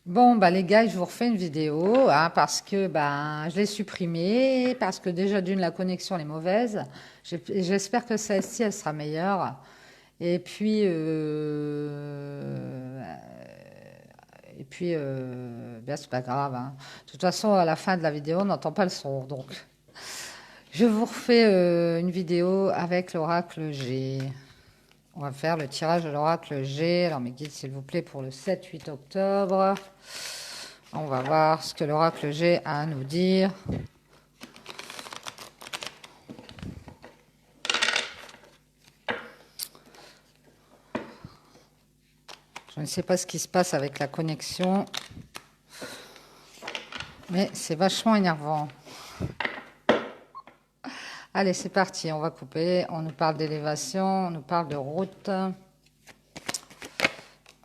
Bon, bah les gars, je vous refais une vidéo hein, parce que je l'ai supprimée, parce que déjà d'une, la connexion elle est mauvaise. J'espère que celle-ci, elle sera meilleure. Et puis, c'est pas grave, hein. De toute façon, à la fin de la vidéo, on n'entend pas le son. Donc, je vous refais une vidéo avec l'oracle G. On va faire le tirage de l'oracle G. Alors, mes guides, s'il vous plaît, pour le 7-8 octobre. On va voir ce que l'oracle G a à nous dire. Je ne sais pas ce qui se passe avec la connexion, mais c'est vachement énervant. Allez, c'est parti, on va couper. On nous parle d'élévation, on nous parle de route.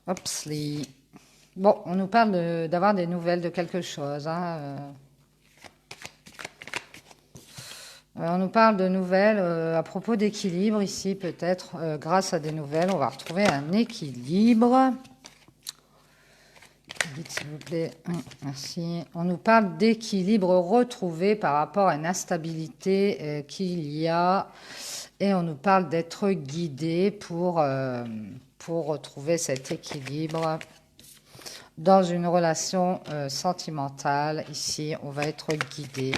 Hopsli. Bon, on nous parle d'avoir des nouvelles de quelque chose, hein. On nous parle de nouvelles à propos d'équilibre ici, peut-être. Grâce à des nouvelles, on va retrouver un équilibre. Vite, s'il vous plaît. Merci. On nous parle d'équilibre retrouvé par rapport à une instabilité qu'il y a. Et on nous parle d'être guidé pour retrouver cet équilibre dans une relation sentimentale. Ici, on va être guidé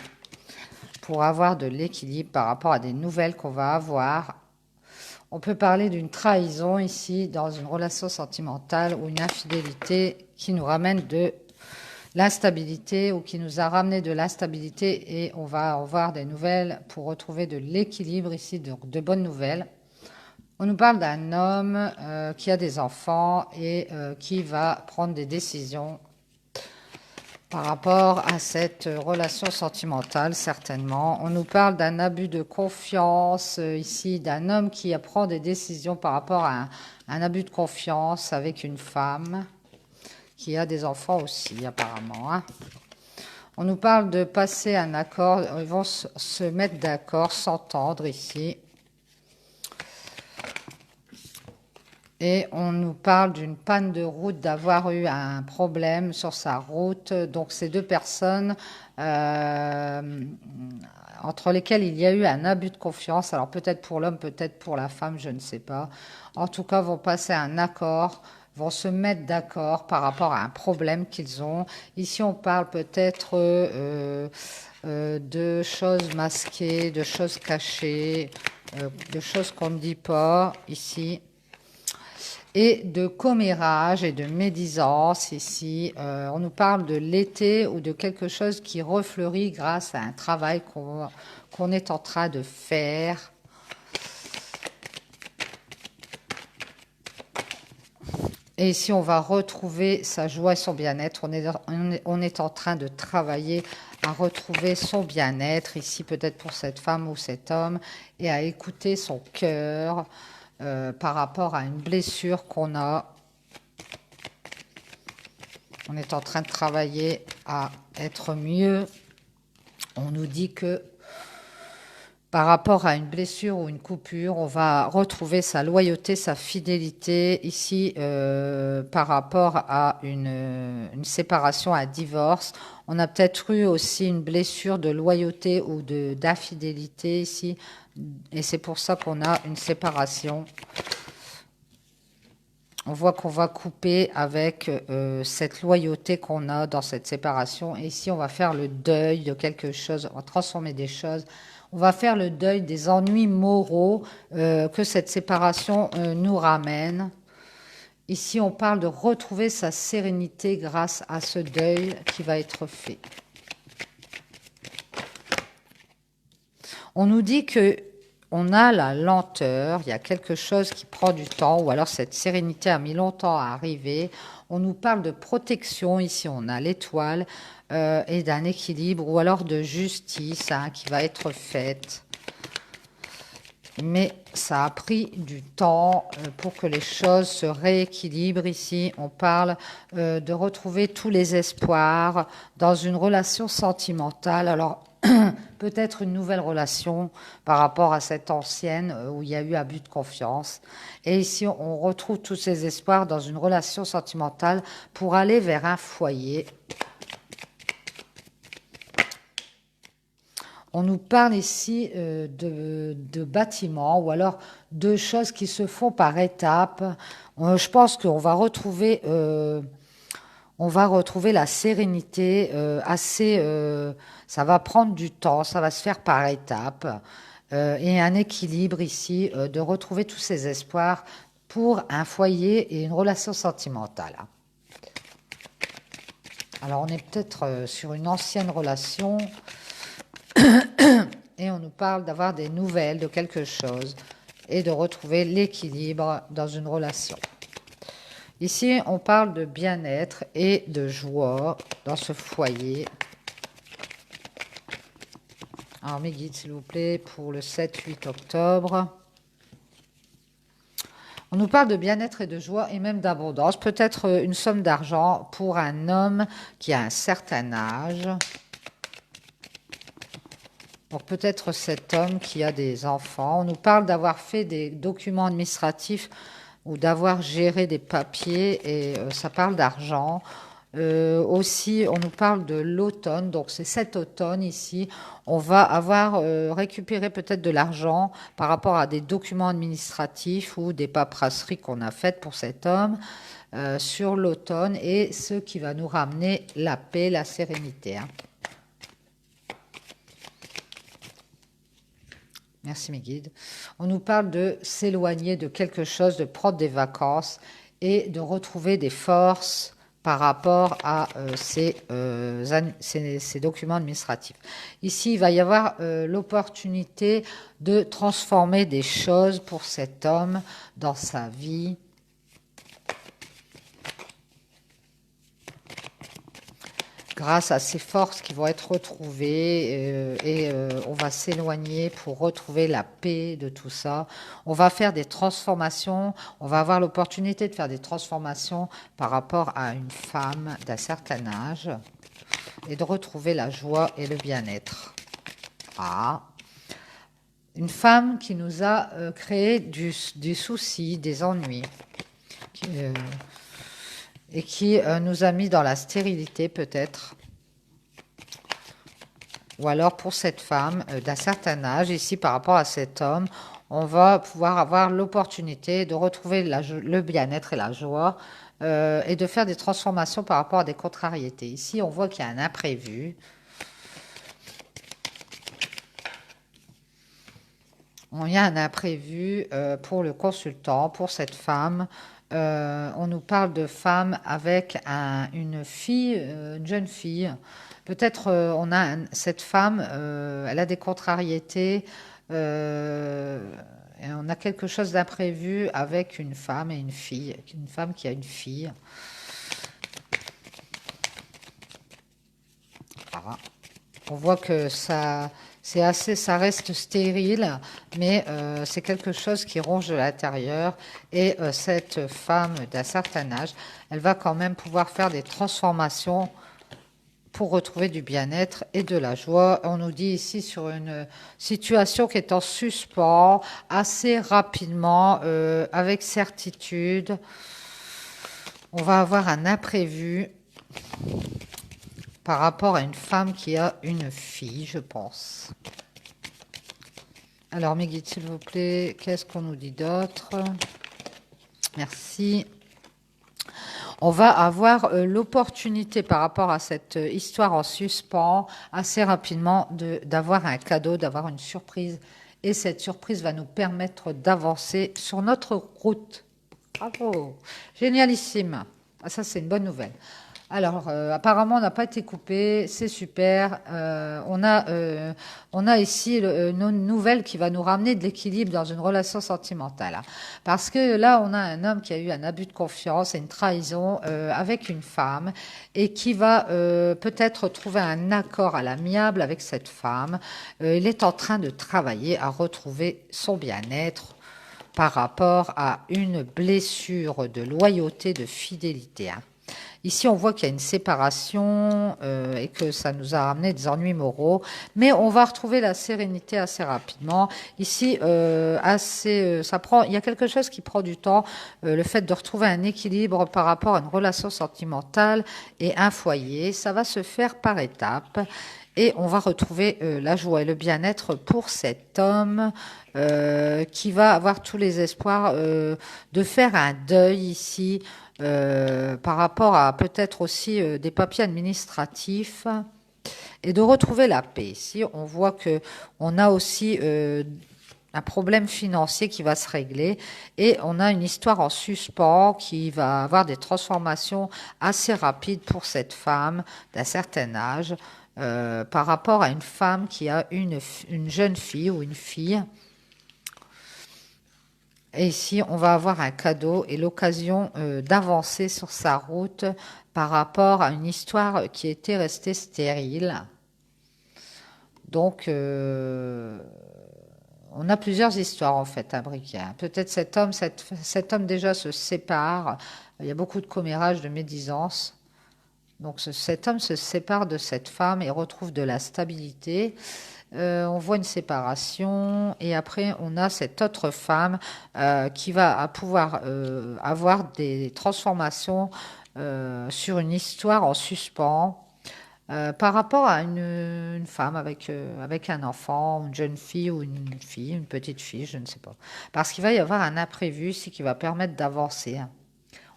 pour avoir de l'équilibre par rapport à des nouvelles qu'on va avoir. On peut parler d'une trahison ici dans une relation sentimentale ou une infidélité qui nous ramène de l'instabilité ou qui nous a ramené de l'instabilité et on va avoir des nouvelles pour retrouver de l'équilibre ici, donc de bonnes nouvelles. On nous parle d'un homme qui a des enfants et qui va prendre des décisions par rapport à cette relation sentimentale, certainement. On nous parle d'un abus de confiance ici, d'un homme qui prend des décisions par rapport à un abus de confiance avec une femme qui a des enfants aussi, apparemment, hein. On nous parle de passer un accord, ils vont se mettre d'accord, s'entendre ici. Et on nous parle d'une panne de route, d'avoir eu un problème sur sa route. Donc ces deux personnes entre lesquelles il y a eu un abus de confiance. Alors peut-être pour l'homme, peut-être pour la femme, je ne sais pas. En tout cas, vont passer un accord, vont se mettre d'accord par rapport à un problème qu'ils ont. Ici, on parle peut-être de choses masquées, de choses cachées, de choses qu'on ne dit pas ici. Et de commérage et de médisance ici. On nous parle de l'été ou de quelque chose qui refleurit grâce à un travail qu'on est en train de faire. Et ici, on va retrouver sa joie et son bien-être. On est en train de travailler à retrouver son bien-être, ici peut-être pour cette femme ou cet homme, et à écouter son cœur par rapport à une blessure qu'on a. On est en train de travailler à être mieux. On nous dit que par rapport à une blessure ou une coupure, on va retrouver sa loyauté, sa fidélité. Ici, par rapport à une séparation, un divorce, on a peut-être eu aussi une blessure de loyauté ou d'infidélité ici. Et c'est pour ça qu'on a une séparation. On voit qu'on va couper avec cette loyauté qu'on a dans cette séparation. Et ici, on va faire le deuil de quelque chose, on va transformer des choses. On va faire le deuil des ennuis moraux que cette séparation nous ramène. Ici, on parle de retrouver sa sérénité grâce à ce deuil qui va être fait. On nous dit que on a la lenteur, il y a quelque chose qui prend du temps, ou alors cette sérénité a mis longtemps à arriver. On nous parle de protection, ici on a l'étoile, et d'un équilibre, ou alors de justice qui va être faite. mais ça a pris du temps pour que les choses se rééquilibrent. Ici, on parle de retrouver tous les espoirs dans une relation sentimentale. Alors, peut-être une nouvelle relation par rapport à cette ancienne où il y a eu abus de confiance. Et ici, on retrouve tous ces espoirs dans une relation sentimentale pour aller vers un foyer. On nous parle ici de bâtiments ou alors de choses qui se font par étapes. Je pense qu'on va retrouver, la sérénité ça va prendre du temps, ça va se faire par étapes. Et un équilibre ici, de retrouver tous ces espoirs pour un foyer et une relation sentimentale. Alors on est peut-être sur une ancienne relation et on nous parle d'avoir des nouvelles de quelque chose et de retrouver l'équilibre dans une relation. Ici, on parle de bien-être et de joie dans ce foyer. Alors, mes guides, s'il vous plaît, pour le 7-8 octobre. On nous parle de bien-être et de joie et même d'abondance. Peut-être une somme d'argent pour un homme qui a un certain âge. Donc peut-être cet homme qui a des enfants. On nous parle d'avoir fait des documents administratifs ou d'avoir géré des papiers et ça parle d'argent. Aussi, on nous parle de l'automne, donc c'est cet automne ici, on va avoir récupéré peut-être de l'argent par rapport à des documents administratifs ou des paperasseries qu'on a faites pour cet homme sur l'automne et ce qui va nous ramener la paix, la sérénité. Merci mes guides. On nous parle de s'éloigner de quelque chose, de prendre des vacances et de retrouver des forces par rapport à ces documents administratifs. Ici, il va y avoir l'opportunité de transformer des choses pour cet homme dans sa vie. Grâce à ces forces qui vont être retrouvées on va s'éloigner pour retrouver la paix de tout ça. On va faire des transformations, on va avoir l'opportunité de faire des transformations par rapport à une femme d'un certain âge et de retrouver la joie et le bien-être. Une femme qui nous a créé du souci, des ennuis, et qui nous a mis dans la stérilité peut-être. Ou alors pour cette femme d'un certain âge, ici par rapport à cet homme, on va pouvoir avoir l'opportunité de retrouver le bien-être et la joie et de faire des transformations par rapport à des contrariétés. Ici, on voit qu'il y a un imprévu. Il y a un imprévu pour le consultant, pour cette femme. On nous parle de femme avec une fille, une jeune fille. Peut-être cette femme, elle a des contrariétés et on a quelque chose d'imprévu avec une femme et une fille, une femme qui a une fille. Voilà. On voit que ça reste stérile, mais c'est quelque chose qui ronge de l'intérieur. Et cette femme d'un certain âge, elle va quand même pouvoir faire des transformations pour retrouver du bien-être et de la joie. On nous dit ici sur une situation qui est en suspens, assez rapidement, avec certitude. On va avoir un imprévu par rapport à une femme qui a une fille, je pense. Alors, mes guides, s'il vous plaît, qu'est-ce qu'on nous dit d'autre? Merci. On va avoir l'opportunité par rapport à cette histoire en suspens, assez rapidement, d'avoir un cadeau, d'avoir une surprise. Et cette surprise va nous permettre d'avancer sur notre route. Bravo! Génialissime! Ah, ça, c'est une bonne nouvelle. Alors, apparemment, on n'a pas été coupé, c'est super. On a ici une nouvelle qui va nous ramener de l'équilibre dans une relation sentimentale. Parce que là, on a un homme qui a eu un abus de confiance et une trahison avec une femme et qui va peut-être trouver un accord à l'amiable avec cette femme. Il est en train de travailler à retrouver son bien-être par rapport à une blessure de loyauté, de fidélité. Ici, on voit qu'il y a une séparation et que ça nous a ramené des ennuis moraux, mais on va retrouver la sérénité assez rapidement. Ici, il y a quelque chose qui prend du temps, le fait de retrouver un équilibre par rapport à une relation sentimentale et un foyer. Ça va se faire par étapes. Et on va retrouver la joie et le bien-être pour cet homme qui va avoir tous les espoirs de faire un deuil ici par rapport à peut-être aussi des papiers administratifs et de retrouver la paix. Ici, on voit que on a aussi un problème financier qui va se régler et on a une histoire en suspens qui va avoir des transformations assez rapides pour cette femme d'un certain âge par rapport à une femme qui a une jeune fille ou une fille. Et ici, on va avoir un cadeau et l'occasion d'avancer sur sa route par rapport à une histoire qui était restée stérile. Donc, on a plusieurs histoires en fait à briquer. Peut-être cet homme déjà se sépare. Il y a beaucoup de commérages, de médisance. Donc cet homme se sépare de cette femme et retrouve de la stabilité. On voit une séparation et après on a cette autre femme qui va pouvoir avoir des transformations sur une histoire en suspens par rapport à une femme avec un enfant, une jeune fille ou une fille, une petite fille, je ne sais pas. Parce qu'il va y avoir un imprévu ici qui va permettre d'avancer.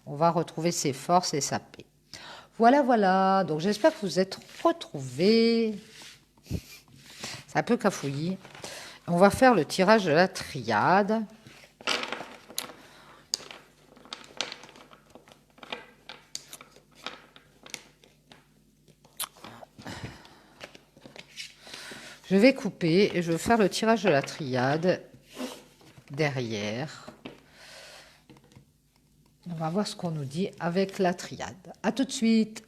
On va retrouver ses forces et sa paix. Voilà, voilà. Donc j'espère que vous êtes retrouvés. C'est un peu cafouillis. On va faire le tirage de la triade. Je vais couper et je vais faire le tirage de la triade derrière. On va voir ce qu'on nous dit avec la triade. À tout de suite.